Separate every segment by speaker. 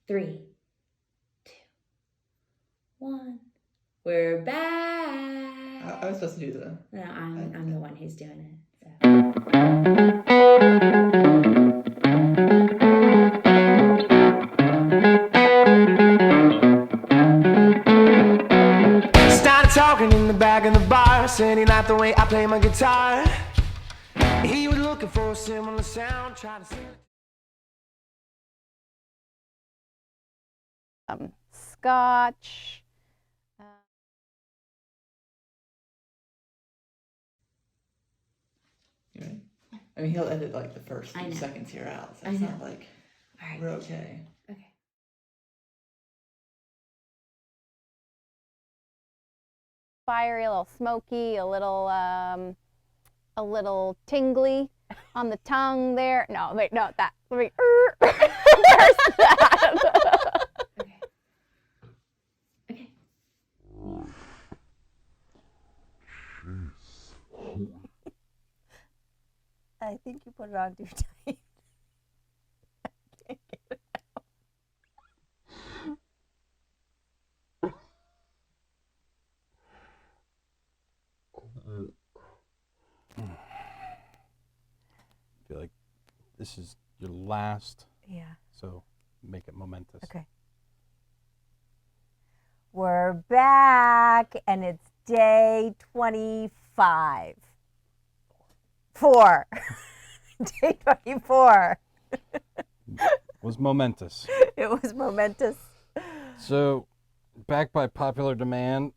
Speaker 1: 3, 2, 1. We're back.
Speaker 2: I was supposed to do the.
Speaker 1: No, I'm the one who's doing it. So.
Speaker 3: Started talking in the back of the bar, said he liked the way I play my guitar. He was looking for a similar sound, trying to sing.
Speaker 4: Scotch.
Speaker 2: You ready? I mean, he'll edit like the first
Speaker 1: I
Speaker 2: few
Speaker 1: know.
Speaker 2: seconds here out, so
Speaker 1: I
Speaker 2: it's
Speaker 1: know.
Speaker 2: not like
Speaker 1: All right.
Speaker 2: we're okay.
Speaker 1: Okay.
Speaker 4: Fiery, a little smoky, a little tingly on the tongue there. No, wait, no, that. Wait, there's that.
Speaker 1: Okay. Okay.
Speaker 4: I think you put it on too tight. I can't get it out.
Speaker 5: I feel like this is your last,
Speaker 4: Yeah.
Speaker 5: so make it momentous.
Speaker 4: Okay. We're back, and it's day 25. 4. Day 24.
Speaker 5: Was momentous.
Speaker 4: It was momentous.
Speaker 5: So, back by popular demand,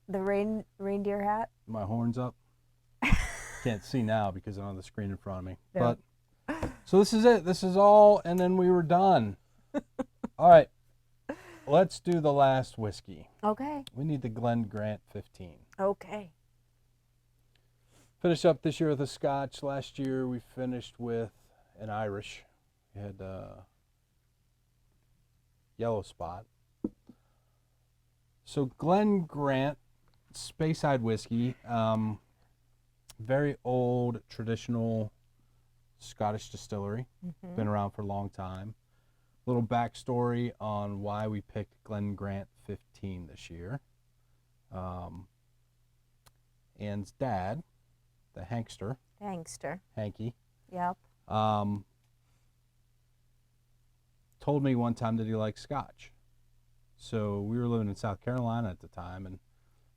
Speaker 4: The reindeer hat.
Speaker 5: my horn's up. Can't see now because I'm on the screen in front of me.
Speaker 4: No.
Speaker 5: But so this is it. This is all, and then we were done. All right. Let's do the last whiskey.
Speaker 4: Okay.
Speaker 5: We need the GlenGrant 15.
Speaker 4: Okay.
Speaker 5: Finished up this year with a Scotch. Last year we finished with an Irish. We had Yellow Spot. So GlenGrant Speyside whiskey, very old traditional Scottish distillery.
Speaker 4: Mm-hmm.
Speaker 5: Been around for a long time. Little backstory on why we picked GlenGrant 15 this year. Ann's dad, the Hankster, Hanky,
Speaker 4: Yep.
Speaker 5: told me one time that he liked Scotch. So we were living in South Carolina at the time, and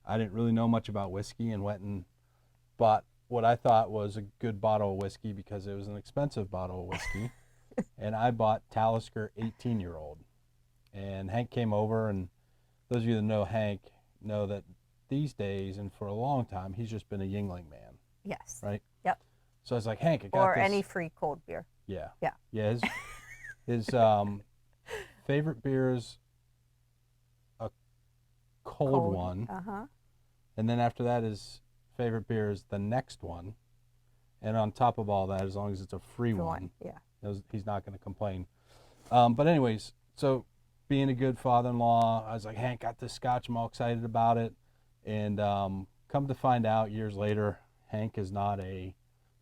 Speaker 5: I didn't really know much about whiskey, and went and bought what I thought was a good bottle of whiskey because it was an expensive bottle of whiskey. And I bought Talisker 18-year-old. And Hank came over, and those of you that know Hank know that these days and for a long time, he's just been a Yingling man,
Speaker 4: Yes.
Speaker 5: right?
Speaker 4: Yep.
Speaker 5: So I was like, Hank, I got
Speaker 4: Or
Speaker 5: this.
Speaker 4: any free cold beer.
Speaker 5: Yeah.
Speaker 4: Yeah.
Speaker 5: Yeah. His favorite beer is a cold one.
Speaker 4: Uh-huh.
Speaker 5: And then after that, his favorite beer is the next one. And on top of all that, as long as it's a free one,
Speaker 4: Yeah.
Speaker 5: he's not going to complain. But anyways, so being a good father-in-law, I was like, Hank, got this Scotch. I'm all excited about it. And come to find out years later, Hank is not a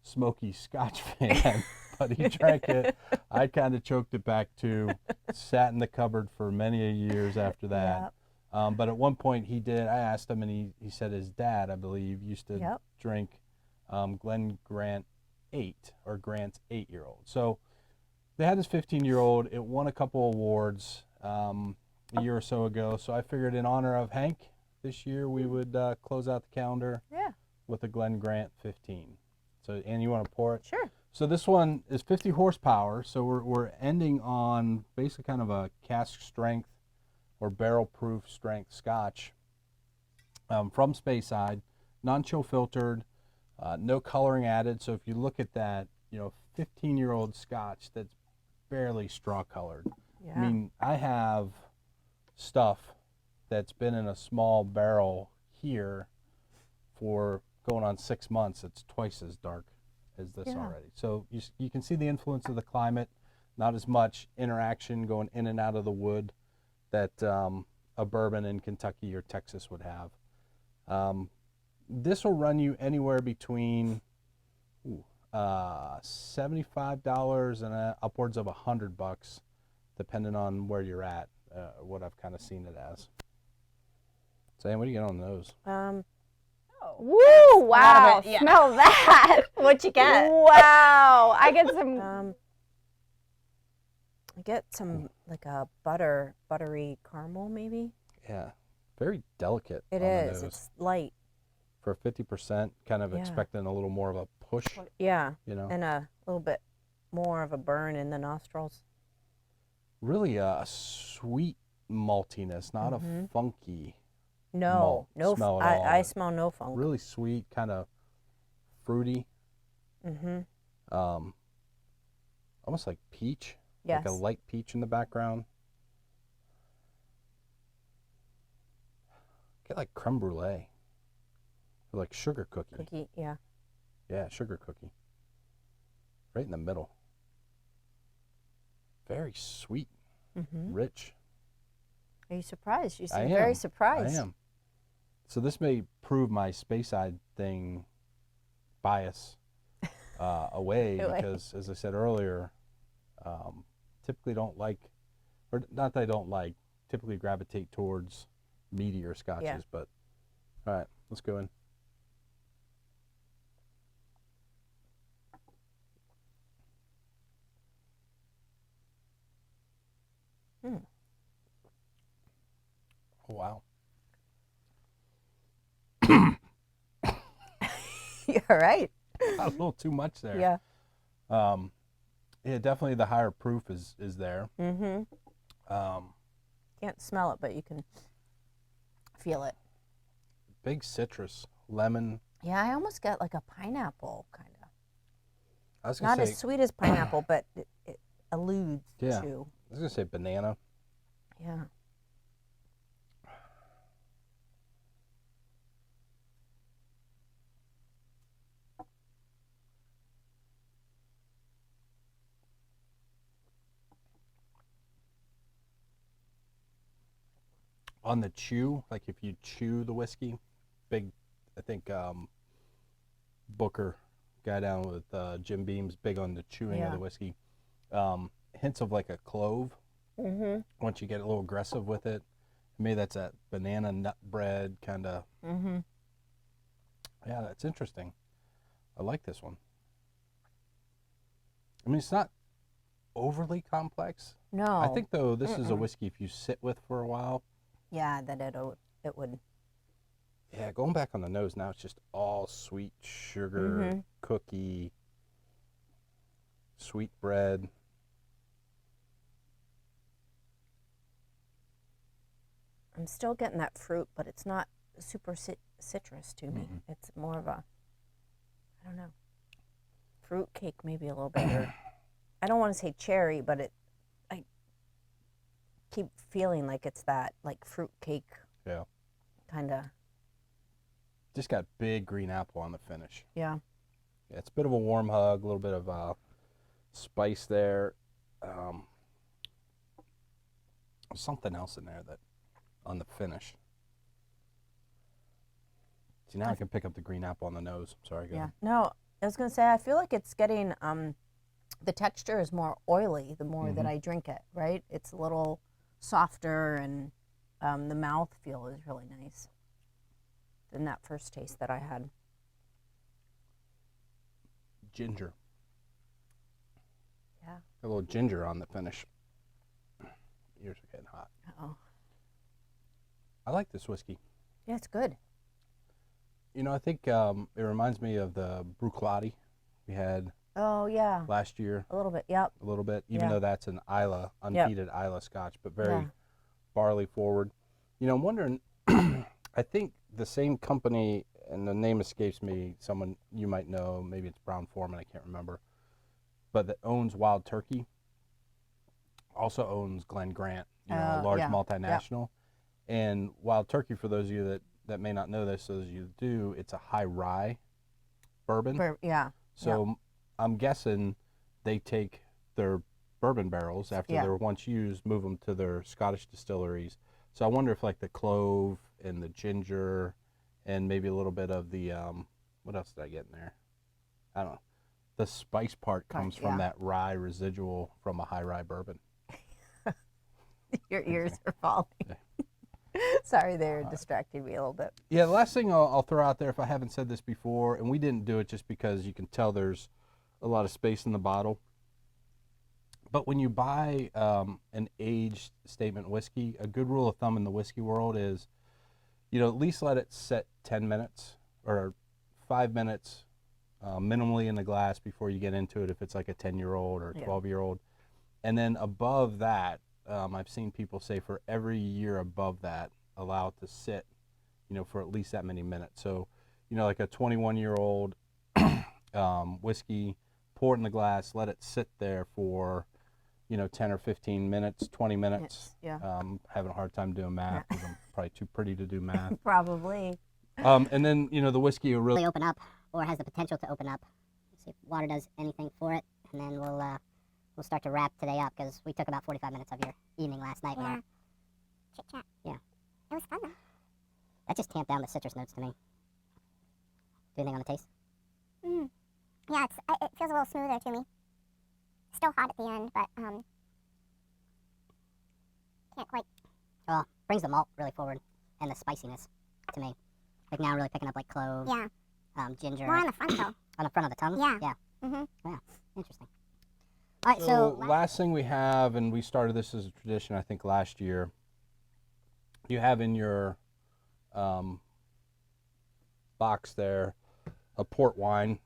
Speaker 5: smoky Scotch fan, but he drank it. I kind of choked it back too. Sat in the cupboard for many a years after that.
Speaker 4: Yep.
Speaker 5: But at one point he did. I asked him, and he said his dad, I believe, used to
Speaker 4: Yep.
Speaker 5: drink GlenGrant 8 or Grant's 8-year-old. So they had this 15-year-old. It won a couple awards a year or so ago. So I figured in honor of Hank this year we would close out the calendar with a GlenGrant 15. So Ann, you want to pour it?
Speaker 4: Sure.
Speaker 5: So this one is 50 horsepower. So we're ending on basically kind of a cask strength or barrel proof strength Scotch from Speyside, non-chill filtered, no coloring added. So if you look at that, 15-year-old Scotch that's barely straw colored.
Speaker 4: Yeah.
Speaker 5: I mean, I have stuff that's been in a small barrel here for going on 6 months. It's twice as dark as this already. So you can see the influence of the climate, not as much interaction going in and out of the wood that a bourbon in Kentucky or Texas would have. This will run you anywhere between $75 and upwards of $100 depending on where you're at, what I've kind of seen it as. So, Ann, what do you get on those?
Speaker 6: Woo! Wow!
Speaker 4: it, yeah.
Speaker 6: Smell that!
Speaker 4: What you get?
Speaker 6: Wow! I get some.
Speaker 4: I get some like a buttery caramel maybe.
Speaker 5: Yeah, very delicate.
Speaker 4: It
Speaker 5: on the
Speaker 4: is.
Speaker 5: nose.
Speaker 4: It's light.
Speaker 5: For 50%, kind of
Speaker 4: Yeah.
Speaker 5: expecting a little more of a push,
Speaker 4: Yeah,
Speaker 5: you know.
Speaker 4: and a little bit more of a burn in the nostrils.
Speaker 5: Really a sweet maltiness, not a funky.
Speaker 4: No,
Speaker 5: Malt
Speaker 4: no.
Speaker 5: smell at all,
Speaker 4: I
Speaker 5: but
Speaker 4: smell no funk.
Speaker 5: Really sweet, kind of fruity.
Speaker 4: Mm-hmm.
Speaker 5: Almost like peach.
Speaker 4: Yes.
Speaker 5: Like a light peach in the background. Get like creme brulee. Or like sugar cookie.
Speaker 4: Cookie. Yeah.
Speaker 5: Yeah, sugar cookie. Right in the middle. Very sweet,
Speaker 4: Mm-hmm.
Speaker 5: rich.
Speaker 4: Are you surprised? You
Speaker 5: I
Speaker 4: seem very
Speaker 5: am.
Speaker 4: surprised.
Speaker 5: I am. So this may prove my Speyside thing bias away because, as I said earlier, typically don't like, or not that I don't like, typically gravitate towards meatier scotches.
Speaker 4: Yeah.
Speaker 5: But all right, let's go in. Oh, wow.
Speaker 4: You're right.
Speaker 5: A little too much there.
Speaker 4: Yeah.
Speaker 5: Yeah, definitely the higher proof is there.
Speaker 4: Mm-hmm.
Speaker 5: Um,
Speaker 4: Can't smell it, but you can feel it.
Speaker 5: big citrus, lemon.
Speaker 4: Yeah, I almost get like a pineapple kind of.
Speaker 5: I was gonna
Speaker 4: Not
Speaker 5: say,
Speaker 4: as sweet as pineapple, but it alludes
Speaker 5: Yeah.
Speaker 4: to.
Speaker 5: I was gonna say banana.
Speaker 4: Yeah.
Speaker 5: On the chew, like if you chew the whiskey, big, I think Booker, guy down with Jim Beam's big on the chewing of
Speaker 4: Yeah.
Speaker 5: the whiskey. Hints of like a clove.
Speaker 4: Mm-hmm.
Speaker 5: Once you get a little aggressive with it, maybe that's that banana nut bread kind of.
Speaker 4: Mm-hmm.
Speaker 5: Yeah, that's interesting. I like this one. I mean, it's not overly complex.
Speaker 4: No.
Speaker 5: I think though this is a whiskey if you sit with for a while.
Speaker 4: Yeah, that it would.
Speaker 5: Yeah, going back on the nose now, it's just all sweet sugar, cookie, sweet bread.
Speaker 4: I'm still getting that fruit, but it's not super citrus to me. It's more of a, I don't know, fruit cake maybe a little bit. Or, I don't want to say cherry, but I keep feeling like it's that like fruit cake
Speaker 5: Yeah.
Speaker 4: kind of.
Speaker 5: Just got big green apple on the finish.
Speaker 4: Yeah.
Speaker 5: Yeah, it's a bit of a warm hug, a little bit of spice there. Something else in there that on the finish. See, now I can pick up the green apple on the nose. Sorry, go
Speaker 4: Yeah.
Speaker 5: ahead.
Speaker 4: No, I was gonna say I feel like it's getting the texture is more oily the more that I drink it. Right? It's a little softer and the mouth feel is really nice than that first taste that I had.
Speaker 5: Ginger.
Speaker 4: Yeah.
Speaker 5: A little ginger on the finish. Ears are getting hot.
Speaker 4: Oh.
Speaker 5: I like this whiskey.
Speaker 4: Yeah, it's good.
Speaker 5: You know, I think it reminds me of the Bruichladdich we had
Speaker 4: Oh yeah,
Speaker 5: last year
Speaker 4: a little bit. Yep.
Speaker 5: a little bit, even
Speaker 4: Yeah.
Speaker 5: though that's an Islay, unpeated Islay Scotch, but very barley forward. You know, I'm wondering, I think the same company, and the name escapes me, someone you might know, maybe it's Brown Foreman, I can't remember, but that owns Wild Turkey, also owns GlenGrant, you know, a large
Speaker 4: yeah.
Speaker 5: multinational. And Wild Turkey, for those of you that may not know this, those of you that do, it's a high rye bourbon.
Speaker 4: Yeah.
Speaker 5: So I'm guessing they take their bourbon barrels after
Speaker 4: Yeah.
Speaker 5: they were once used, move them to their Scottish distilleries. So I wonder if like the clove and the ginger and maybe a little bit of the, what else did I get in there? I don't know. The spice part comes from that rye residual from a high rye bourbon.
Speaker 4: Your ears are falling. Sorry, they're distracting me a little bit.
Speaker 5: Yeah, the last thing I'll throw out there, if I haven't said this before, and we didn't do it just because you can tell there's a lot of space in the bottle. But when you buy an aged statement whiskey, a good rule of thumb in the whiskey world is, at least let it set 10 minutes or 5 minutes minimally in the glass before you get into it, if it's like a 10-year-old or a 12-year-old. And then above that, I've seen people say for every year above that, allow it to sit, for at least that many minutes. So, like a 21-year-old whiskey, pour it in the glass, let it sit there for, 10 or 15 minutes, 20 minutes.
Speaker 4: Yeah.
Speaker 5: Having a hard time doing math because I'm probably too pretty to do math.
Speaker 4: Probably.
Speaker 5: And then, the whiskey will really
Speaker 7: open up, or has the potential to open up. See if water does anything for it, and then we'll start to wrap today up, because we took about 45 minutes of your evening last night.
Speaker 8: Yeah.
Speaker 7: Chit chat. Yeah.
Speaker 8: It was fun though.
Speaker 7: That just tamped down the citrus notes to me. Do anything on the taste?
Speaker 8: Yeah, it feels a little smoother to me. Still hot at the end, but can't quite.
Speaker 7: Well, brings the malt really forward, and the spiciness to me. Like now, really picking up like clove,
Speaker 8: Yeah.
Speaker 7: ginger.
Speaker 8: More on the front though.
Speaker 7: On the front of the tongue.
Speaker 8: Yeah.
Speaker 7: Yeah.
Speaker 8: Mhm.
Speaker 7: Yeah. Interesting. All right.
Speaker 5: So
Speaker 7: So
Speaker 5: last thing we have, and we started this as a tradition, I think last year. You have in your box there a port wine.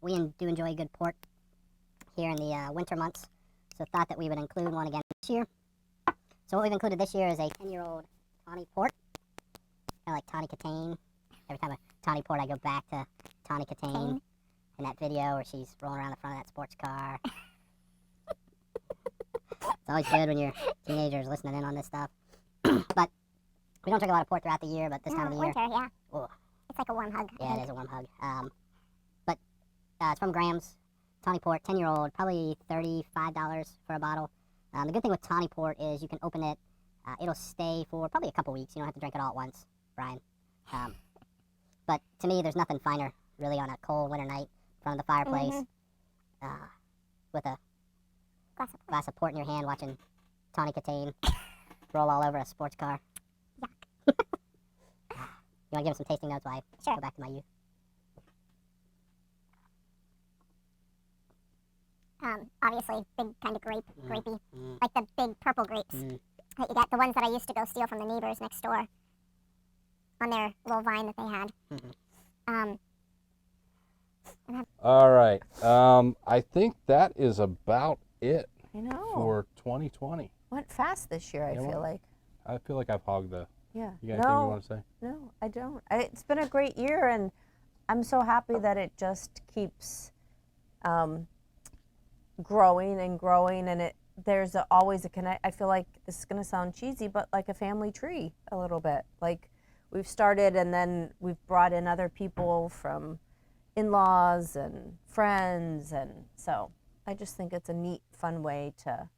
Speaker 7: we do enjoy a good port here in the winter months, so thought that we would include one again this year. So what we've included this year is a 10-year-old tawny port, kind of like Tawny Catane. Every time a tawny port, I go back to Tawny Catane in that video where she's rolling around the front of that sports car. It's always good when your teenagers listening in on this stuff. But we don't drink a lot of port throughout the year, but this time of the year,
Speaker 8: Winter, yeah.
Speaker 7: oh,
Speaker 8: It's like a warm hug.
Speaker 7: yeah, it is a warm hug. But it's from Graham's Tawny Port, 10-year-old, probably $35 for a bottle. The good thing with Tawny Port is you can open it. It'll stay for probably a couple weeks. You don't have to drink it all at once, Brian. But to me, there's nothing finer, really, on a cold winter night in front of the fireplace with a glass of port in your hand, watching Tawny Catane roll all over a sports car.
Speaker 8: Yuck.
Speaker 7: You want to give him some tasting notes while I
Speaker 8: Sure.
Speaker 7: go back to my youth?
Speaker 8: Obviously, big kind of grapey,
Speaker 7: Mm.
Speaker 8: like the big purple grapes
Speaker 7: Mm.
Speaker 8: that you get, the ones that I used to go steal from the neighbors next door on their little vine that they had.
Speaker 7: Mhm.
Speaker 5: All right. I think that is about it
Speaker 4: I know.
Speaker 5: for 2020.
Speaker 4: Went fast this year, I
Speaker 5: Yeah,
Speaker 4: feel
Speaker 5: well,
Speaker 4: like.
Speaker 5: I feel like I've hogged the.
Speaker 4: Yeah.
Speaker 5: You got anything you want to say?
Speaker 4: No, I don't. It's been a great year, and I'm so happy that it just keeps growing and growing, and there's always a connect. I feel like this is going to sound cheesy, but like a family tree a little bit. Like we've started, and then we've brought in other people from in-laws and friends, and so I just think it's a neat, fun way to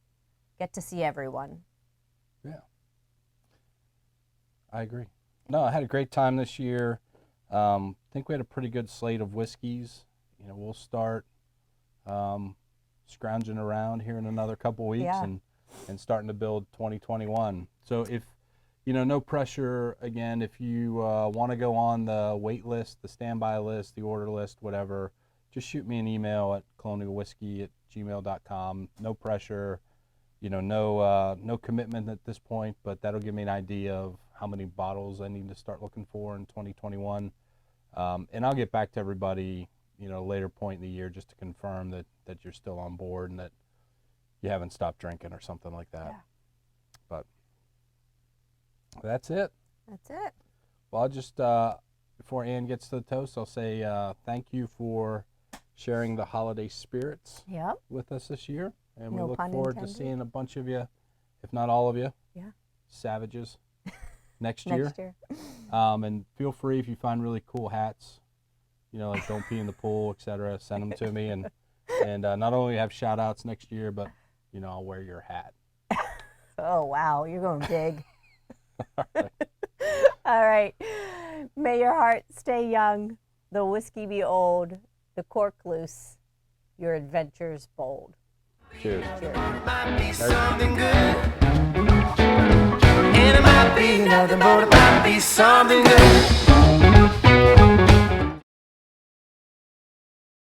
Speaker 4: get to see everyone.
Speaker 5: Yeah. I agree. No, I had a great time this year. I think we had a pretty good slate of whiskeys. We'll start scrounging around here in another couple weeks
Speaker 4: Yeah.
Speaker 5: and starting to build 2021. So if, no pressure, again, if you want to go on the wait list, the standby list, the order list, whatever, just shoot me an email at colonialwhiskey@gmail.com. No pressure, no commitment at this point, but that'll give me an idea of how many bottles I need to start looking for in 2021. And I'll get back to everybody, later point in the year just to confirm that you're still on board and that you haven't stopped drinking or something like that.
Speaker 4: Yeah.
Speaker 5: But that's it.
Speaker 4: That's it.
Speaker 5: Well, I'll just, before Ann gets to the toast, I'll say thank you for sharing the holiday spirits
Speaker 4: Yep.
Speaker 5: with us this year. And we
Speaker 4: No
Speaker 5: look
Speaker 4: pun
Speaker 5: forward to
Speaker 4: intended.
Speaker 5: seeing a bunch of you, if not all of you,
Speaker 4: Yeah.
Speaker 5: savages, next year.
Speaker 4: Next year.
Speaker 5: And feel free, if you find really cool hats, like don't pee in the pool, etc., send them to me. And not only have shout outs next year, but, I'll wear your hat.
Speaker 4: Oh, wow. You're going big.
Speaker 5: All right.
Speaker 4: All right. May your heart stay young, the whiskey be old, the cork loose, your adventures bold.
Speaker 5: Cheers.
Speaker 3: Might be something good. And it might be nothing, but it might be something good.